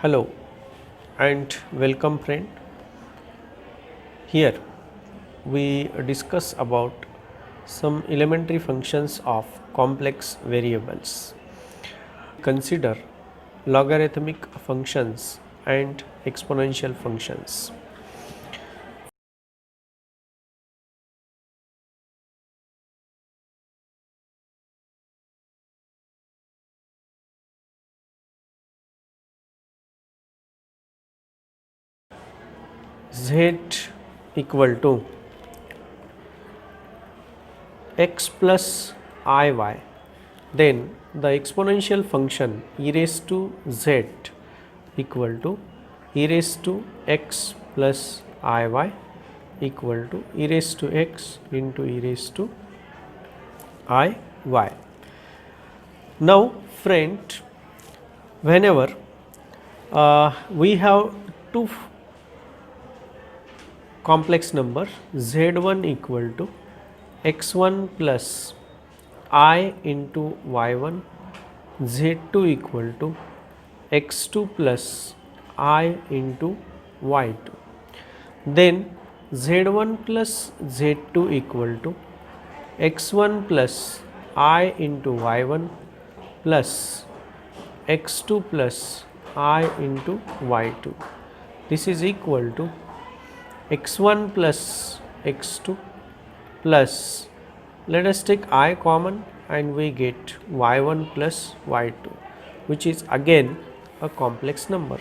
Hello and welcome friend. Here we discuss about some elementary functions of complex variables. Consider logarithmic functions and exponential functions. Z equal to x plus iy, then the exponential function e raised to z equal to e raised to x plus iy equal to e raised to x into e raised to iy. Now friend, whenever we have two complex number z1 equal to x1 plus I into y1, z2 equal to x2 plus I into y2, then z1 plus z2 equal to x1 plus I into y1 plus x2 plus I into y2. This is equal to x1 plus x2 plus, let us take I common and we get y1 plus y2, which is again a complex number.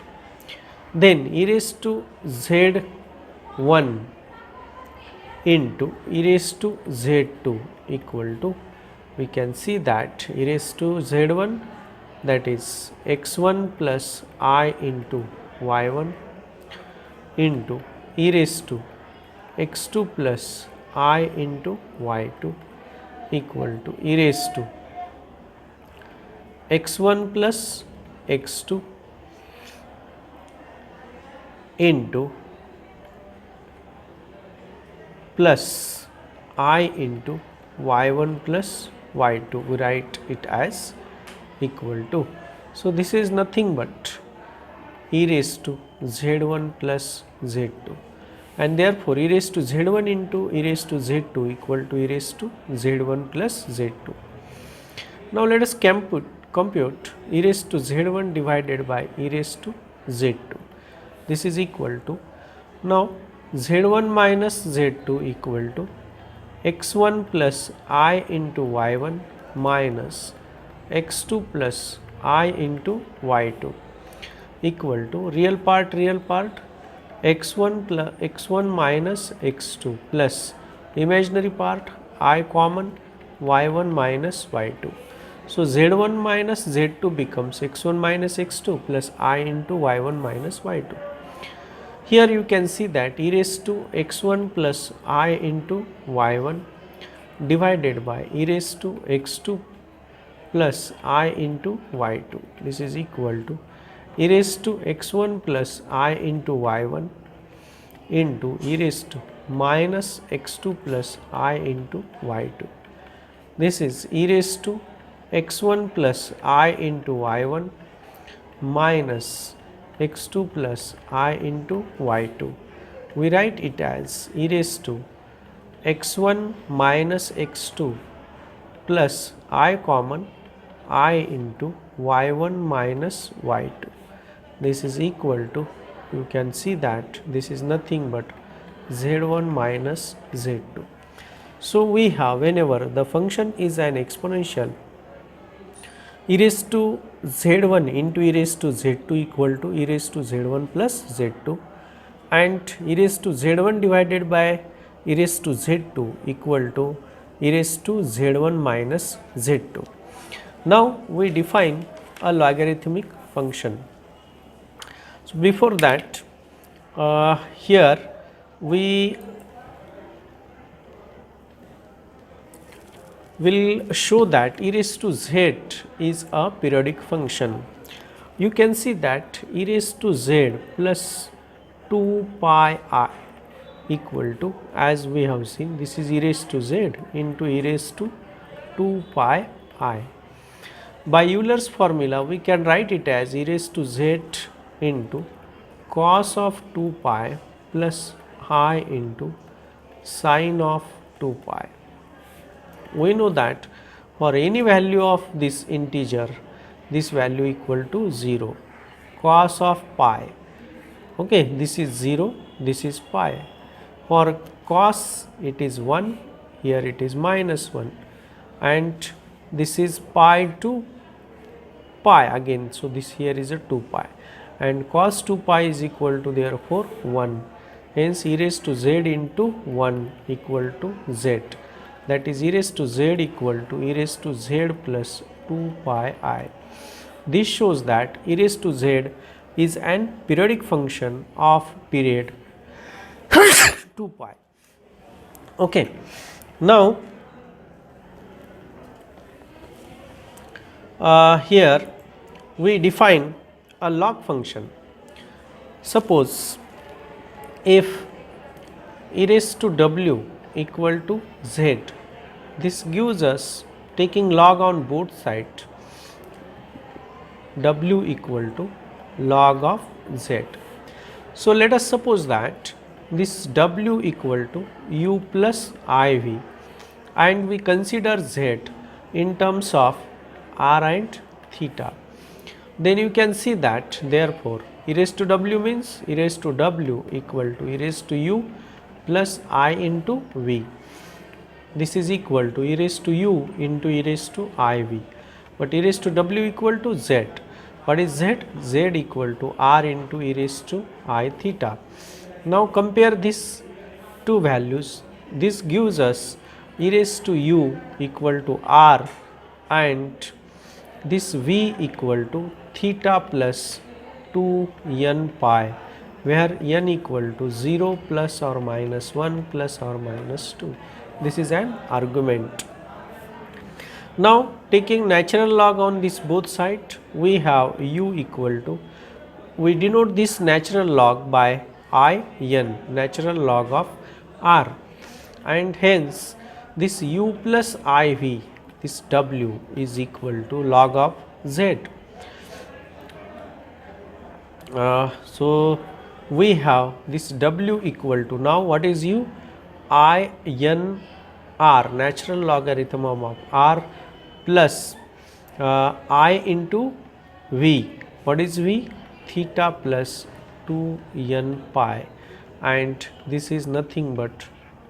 Then e raised to z1 into e raised to z2 equal to, we can see that e raised to z1, that is x1 plus I into y1 into e raised to x2 plus I into y2 equal to e raised to x1 plus x2 into plus I into y1 plus y2. We write it as equal to. So this is nothing but e raised to z1 plus z2, and therefore e raised to z1 into e raised to z2 equal to e raised to z1 plus z2. Now let us compute e raised to z1 divided by e raised to z2. This is equal to, now z1 minus z2 equal to x1 plus I into y1 minus x2 plus I into y2 equal to real part x1 plus x1 minus x2 plus imaginary part I common y1 minus y2. So z1 minus z2 becomes x1 minus x2 plus I into y1 minus y2. Here you can see that e raised to x1 plus I into y1 divided by e raised to x2 plus I into y2. This is equal to e raised to x1 plus I into y1 into e raised to minus x2 plus I into y2. This is e raised to x1 plus I into y1 minus x2 plus I into y2. We write it as e raised to x1 minus x2 plus I common I into y1 minus y2. This is equal to, you can see that this is nothing but z1 minus z2. So we have, whenever the function is an exponential, e raised to z1 into e raised to z2 equal to e raised to z1 plus z2, and e raised to z1 divided by e raised to z2 equal to e raised to z1 minus z2. Now we define a logarithmic function. So before that, here we will show that e raised to z is a periodic function. You can see that e raised to z plus 2 pi I equal to, as we have seen, this is e raised to z into e raised to 2 pi I. By Euler's formula we can write it as e raised to z into cos of 2 pi plus I into sine of 2 pi. We know that for any value of this integer, this value equal to 0. Cos of pi, okay, this is 0, this is pi. For cos it is 1, here it is minus 1, and this is pi to pi again, so this here is a 2 pi, and cos 2 pi is equal to therefore 1. Hence e raised to z into 1 equal to z, that is e raised to z equal to e raised to z plus 2 pi I. This shows that e raised to z is an periodic function of period 2 pi. Okay. Now here we define a log function. Suppose if e raised to w equal to z, this gives us, taking log on both sides, w equal to log of z. So let us suppose that this w equal to u plus iv, and we consider z in terms of r and theta. Then you can see that therefore e raised to w means e raised to w equal to e raised to u plus I into v. This is equal to e raised to u into e raised to iv, but e raised to w equal to z. What is z? Z equal to r into e raised to I theta. Now compare these two values. This gives us e raised to u equal to r, and this v equal to theta plus 2 n pi, where n equal to 0 plus or minus 1 plus or minus 2. This is an argument. Now taking natural log on this both side, we have u equal to, we denote this natural log by I n, natural log of r, and hence this u plus iv, this w is equal to log of z. So we have this w equal to, now what is u? I n r, natural logarithm of r, plus I into v. What is v? Theta plus 2 n pi, and this is nothing but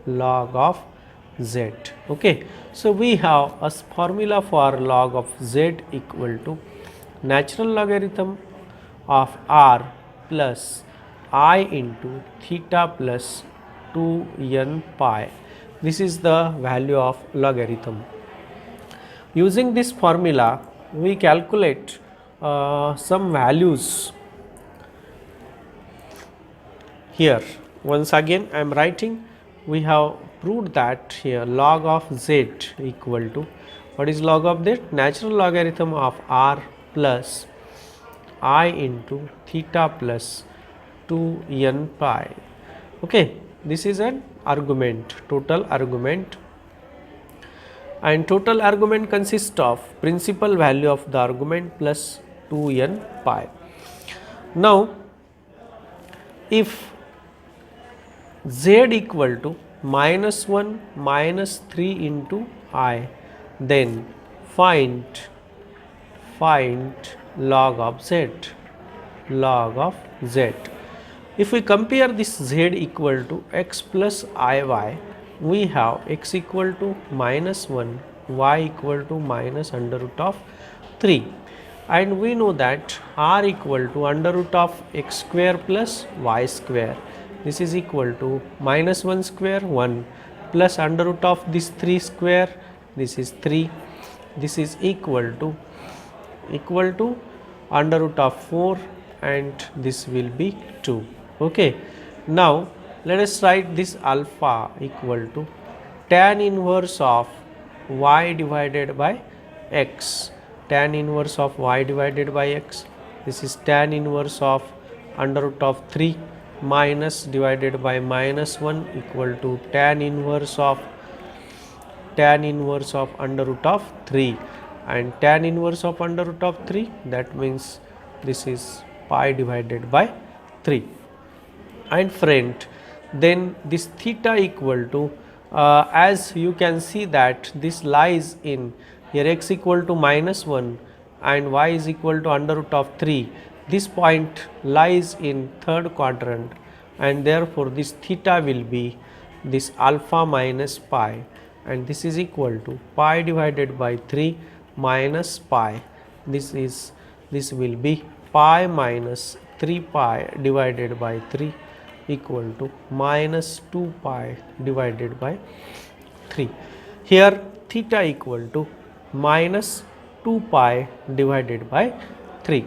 log of z. Okay. So we have a formula for log of z equal to natural logarithm of r plus I into theta plus 2 n pi. This is the value of logarithm. Using this formula, we calculate some values. Here once again I am writing, we have proved that here log of z equal to, what is log of z? Natural logarithm of r plus I into theta plus 2 n pi. Okay, this is an argument, total argument, and total argument consists of principal value of the argument plus 2 n pi. Now if z equal to minus 1 minus 3 into I, then find log of z, log of z. If we compare this z equal to x plus iy, we have x equal to minus 1, y equal to minus under root of 3, and we know that r equal to under root of x square plus y square. This is equal to minus 1 square 1 plus under root of this 3 square, this is 3, this is equal to under root of 4, and this will be 2. Okay. Now let us write this alpha equal to tan inverse of y divided by x, tan inverse of y divided by x. This is tan inverse of under root of 3 minus divided by minus 1 equal to tan inverse of under root of 3, and tan inverse of under root of 3, that means this is pi divided by 3. And friend, then this theta equal to as you can see that this lies in here x equal to -1 and y is equal to under root of 3. This point lies in third quadrant, and therefore this theta will be this alpha minus pi, and this is equal to pi divided by 3 minus pi. This will be pi minus 3 pi divided by 3 equal to minus 2 pi divided by 3. Here theta equal to minus 2 pi divided by 3.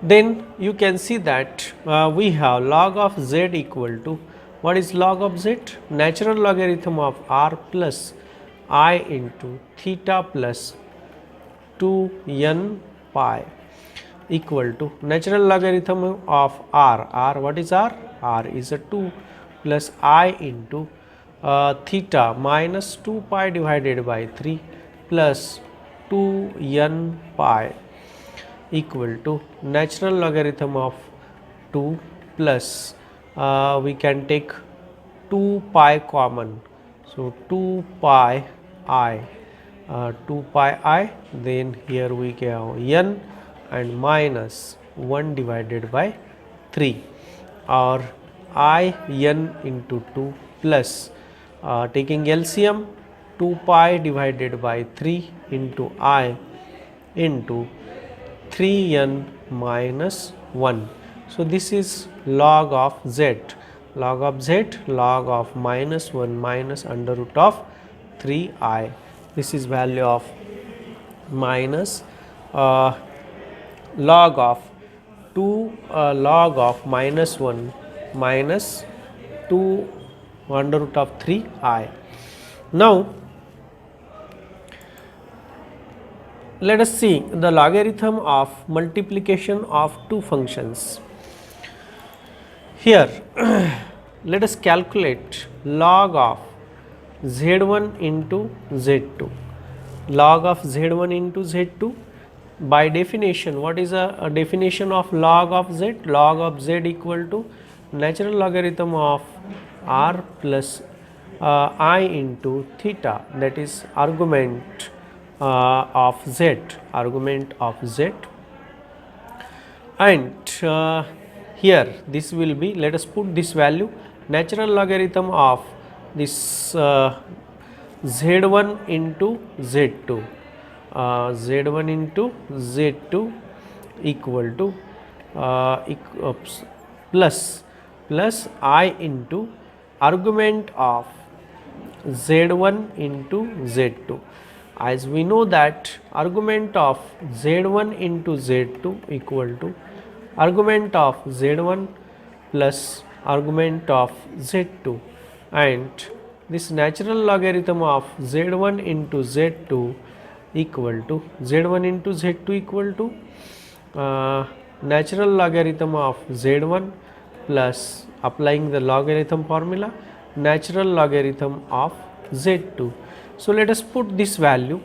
Then you can see that we have log of z equal to, what is log of z? Natural logarithm of r plus I into theta plus 2n pi equal to natural logarithm of r. What is r? R is a 2 plus I into theta minus 2 pi divided by 3 plus 2n pi equal to natural logarithm of 2 plus we can take 2 pi common. So, 2 pi I, then here we have n and minus 1 divided by 3, or I n into 2 plus taking LCM 2 pi divided by 3 into I into 3n minus 1. So, this is log of z, log of minus 1 minus under root of 3i. This is value of minus log of 2 log of minus 1 minus 2 under root of 3i. Now, let us see the logarithm of multiplication of two functions. Here let us calculate log of z1 into z2. Log of z1 into z2, by definition, what is a definition of log of z? Log of z equal to natural logarithm of r plus I into theta, that is argument of z, and here this will be, let us put this value, natural logarithm of this z1 into z2, z1 into z2 equal to plus I into argument of z1 into z2. As we know that argument of z1 into z2 equal to argument of z1 plus argument of z2, and this natural logarithm of z1 into z2 equal to natural logarithm of z1 plus, applying the logarithm formula, natural logarithm of z2. So, let us put this value,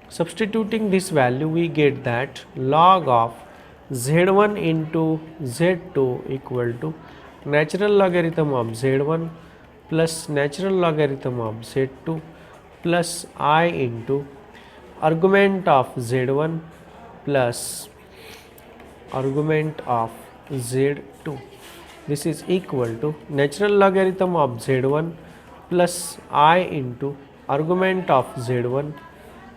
substituting this value we get that log of z1 into z2 equal to natural logarithm of z1 plus natural logarithm of z2 plus I into argument of z1 plus argument of z2. This is equal to natural logarithm of z1 plus I into argument of z1,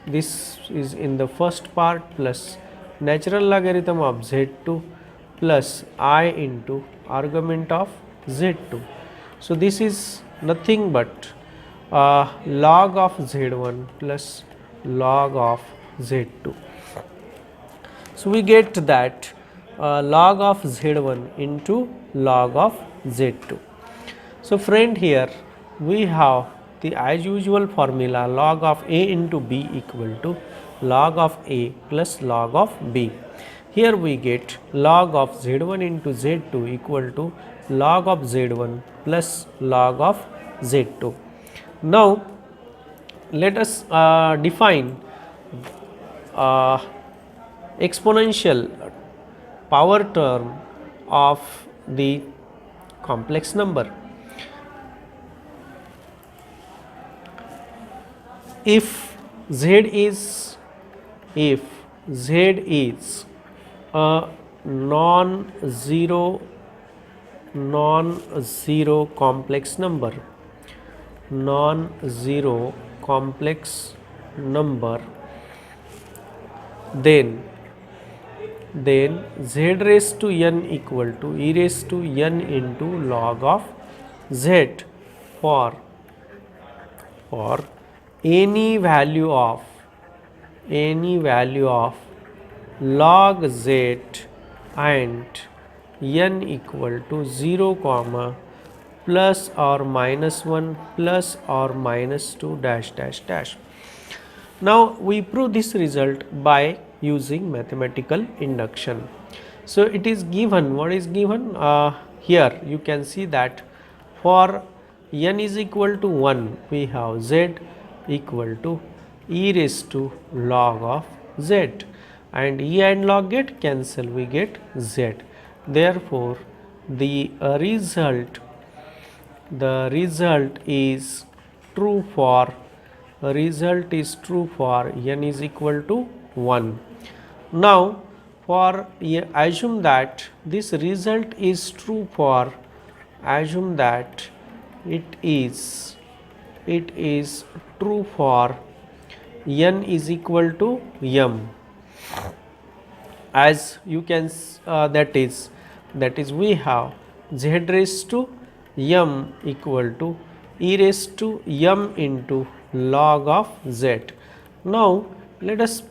this is in the first part, plus natural logarithm of z2 plus I into argument of z2. So, this is nothing but log of z1 plus log of z2. So, we get that log of z1 into log of z2. So, friend, here we have the as usual formula, log of a into b equal to log of a plus log of b. Here we get log of z1 into z2 equal to log of z1 plus log of z2. Now, let us define exponential power term of the complex number. If z is a non-zero complex number, then z raised to n equal to e raised to n into log of z for any value of log z and n equal to 0 comma plus or minus 1 plus or minus 2 dash dash dash. Now we prove this result by using mathematical induction. So it is given, what is given here you can see that for n is equal to 1 we have z equal to e raised to log of z, and e and log get cancel, we get z. Therefore the result is true for n is equal to 1. Now for assume that this result is true for, assume that it is true for n is equal to m, as you can that is we have z raised to m equal to e raised to m into log of z. Now let us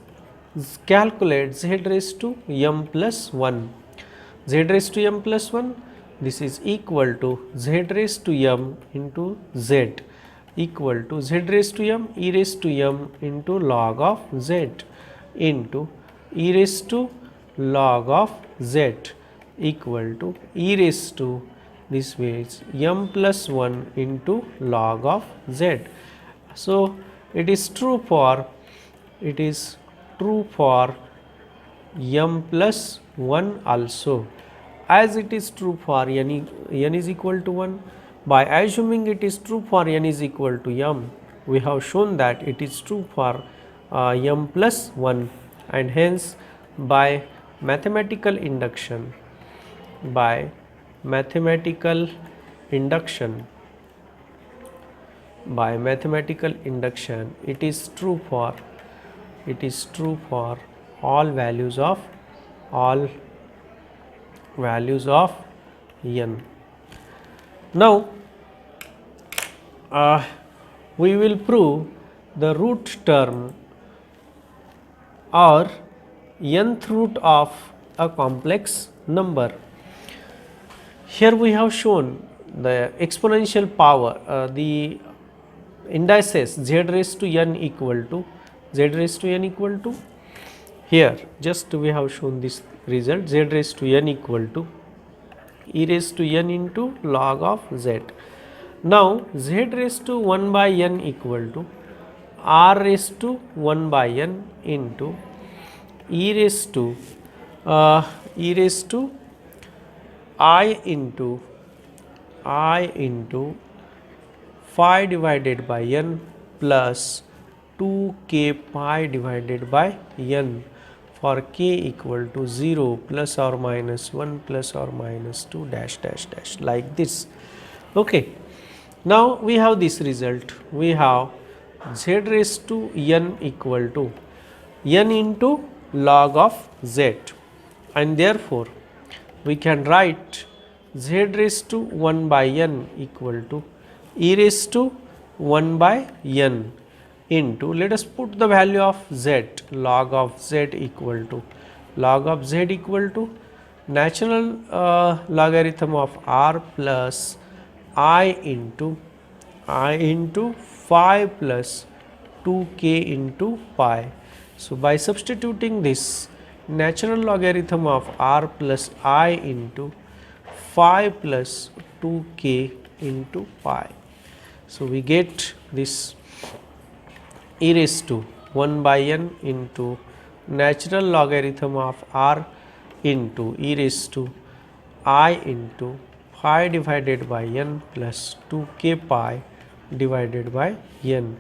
calculate z raised to m plus 1. Z raised to m plus 1, this is equal to z raised to m into z equal to z raised to m e raised to m into log of z into e raised to log of z equal to e raised to, this way is m plus 1 into log of z. So it is true for m plus 1 also, as it is true for n is equal to 1. By assuming it is true for n is equal to m, we have shown that it is true for m plus 1, and hence by mathematical induction it is true for all values of n. Now we will prove the root term or nth root of a complex number. Here we have shown the exponential power, the indices z raised to n equal to here just we have shown this result, z raised to n equal to e raised to n into log of z. Now z raised to 1 by n equal to r raised to 1 by n into e raised to I into phi divided by n plus 2k pi divided by n for k equal to 0 plus or minus 1 plus or minus 2 dash dash dash, like this. Okay. Now we have this result, we have z raised to n equal to n into log of z, and therefore we can write z raised to 1 by n equal to e raised to 1 by n into, let us put the value of z, log of z equal to natural logarithm of r plus I into phi plus 2k into pi. So by substituting this natural logarithm of r plus I into phi plus 2k into pi, so we get this e raised to 1 by n into natural logarithm of r into e raised to I into phi divided by n plus 2k pi divided by n.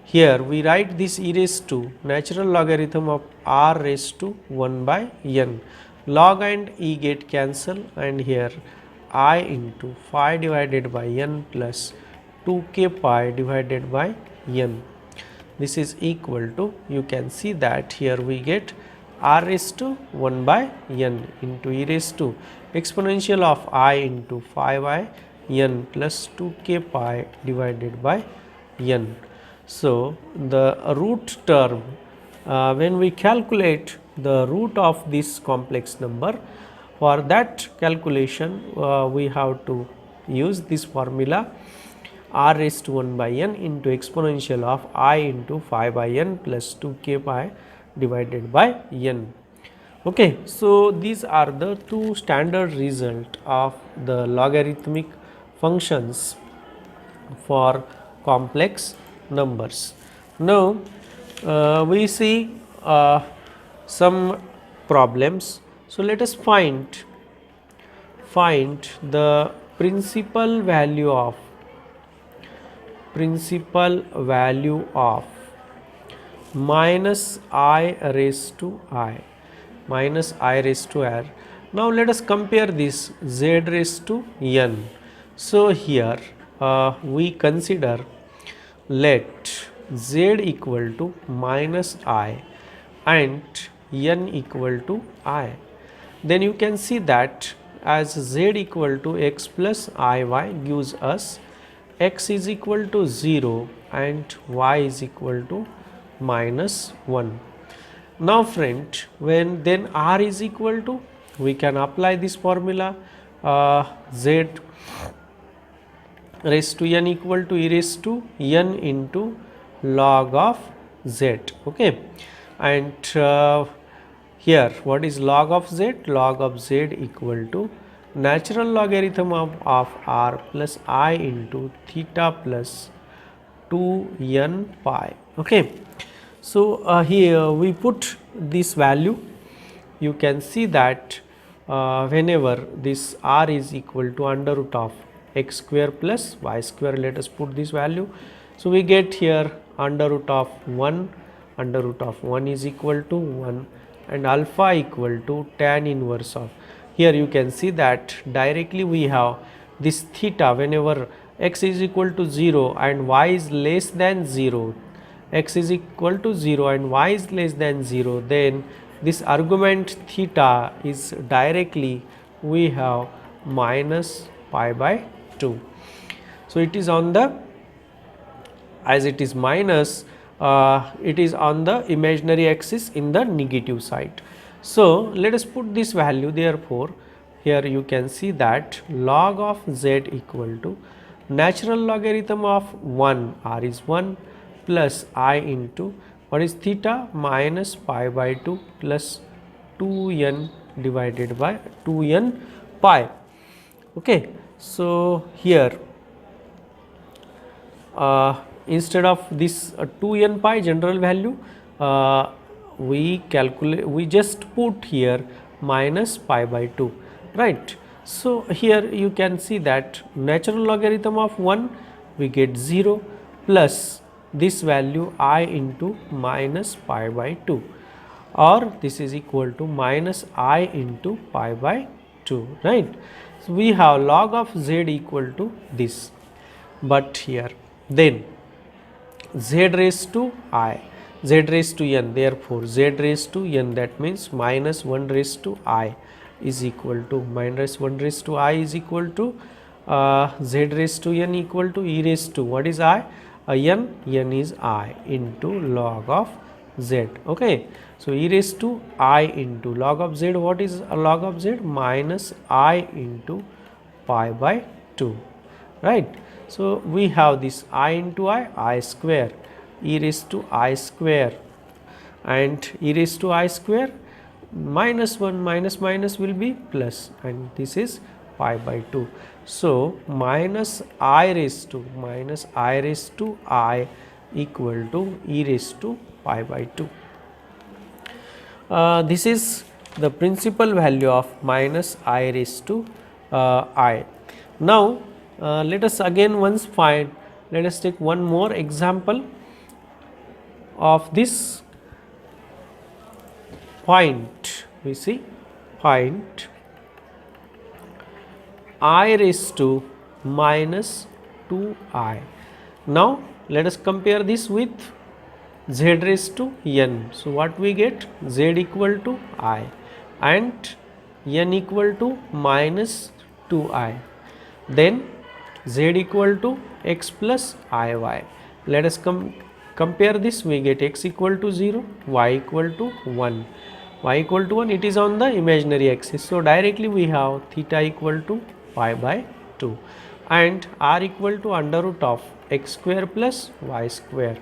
Here we write this e raised to natural logarithm of r raised to 1 by n. Log and e get cancel, and here I into phi divided by n plus 2k pi divided by n. This is equal to, you can see that here we get r raised to 1 by n into e raised to exponential of I into phi by n plus 2k pi divided by n. So, the root term, when we calculate the root of this complex number, for that calculation we have to use this formula r raised to 1 by n into exponential of I into phi by n plus 2k pi divided by n. Okay, so these are the two standard result of the logarithmic functions for complex numbers. Now we see some problems. So let us find the principal value of minus I raised to I r. Now let us compare this z raised to n. So here we consider, let z equal to minus I and n equal to I. Then you can see that as z equal to x plus iy gives us x is equal to 0 and y is equal to minus 1. Now friend, when then r is equal to, we can apply this formula, z raised to n equal to e raised to n into log of z. Okay, and here what is log of z? Log of z equal to natural logarithm of r plus I into theta plus 2n pi. Okay, so here we put this value. You can see that whenever this r is equal to under root of x square plus y square, let us put this value. So we get here under root of 1 is equal to 1 and alpha equal to tan inverse of, here you can see that directly we have this theta whenever x is equal to 0 and y is less than 0, x is equal to 0 and y is less than 0, then this argument theta is directly we have minus pi by 2. So it is on the, as it is minus, it is on the imaginary axis in the negative side. So let us put this value, therefore here you can see that log of z equal to natural logarithm of 1, r is 1 plus I into what is theta minus pi by 2 plus 2n divided by 2n pi. Okay, so here instead of this 2n pi general value, we just put here minus pi by 2, right. So here you can see that natural logarithm of 1 we get 0 plus this value I into minus pi by 2, or this is equal to minus I into pi by 2, right. So we have log of z equal to this, but here then z raised to I, z raised to n, therefore z raised to n, that means minus 1 raised to I is equal to minus 1 raised to I is equal to z raised to n equal to e raised to what is I, n is I into log of z. Okay, so e raised to I into log of z, what is a log of z? Minus I into pi by 2, right. So we have this I into I square, e raised to I square, and e raised to I square minus 1 minus minus will be plus, and this is pi by 2. So minus I raised to I equal to e raised to pi by 2. This is the principal value of minus I raised to I. Now, let us again once find, let us take one more example of this point. We see point I raised to minus 2I. Now, let us compare this with z raised to n. So, what we get? Z equal to I and n equal to minus 2I. Then z equal to x plus iy. Let us compare this. We get x equal to 0, y equal to 1. Y equal to 1, it is on the imaginary axis. So, directly we have theta equal to pi by 2 and r equal to under root of x square plus y square.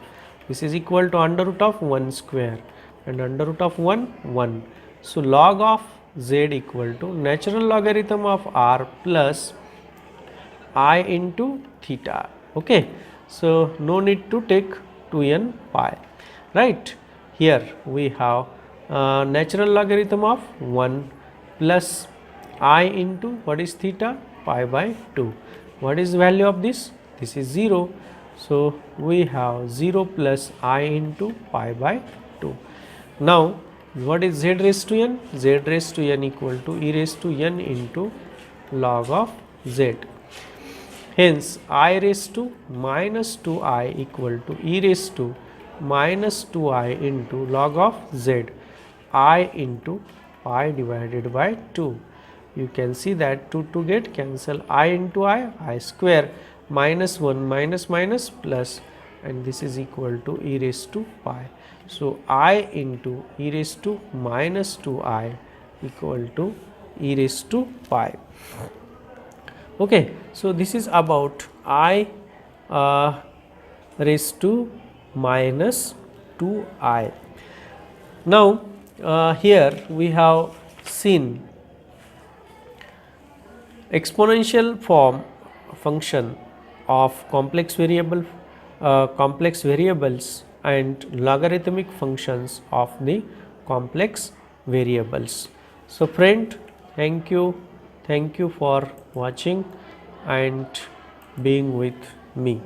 This is equal to under root of 1 square and under root of 1, 1. So, log of z equal to natural logarithm of r plus I into theta. Okay. So, no need to take 2n pi, right. Here we have natural logarithm of 1 plus I into what is theta, pi by 2. What is value of this? This is 0. So, we have 0 plus I into pi by 2. Now, what is z raised to n? Z raised to n equal to e raised to n into log of z. Hence, I raised to minus 2I equal to e raised to minus 2I into log of z, I into pi divided by 2. You can see that 2 get cancel, I into I square, minus 1 minus minus plus, and this is equal to e raised to pi. So, I into e raised to minus 2I equal to e raised to pi. Okay, so this is about I raised to minus 2I. Now, here we have seen exponential form function of complex variables and logarithmic functions of the complex variables. So, friend, thank you for watching and being with me.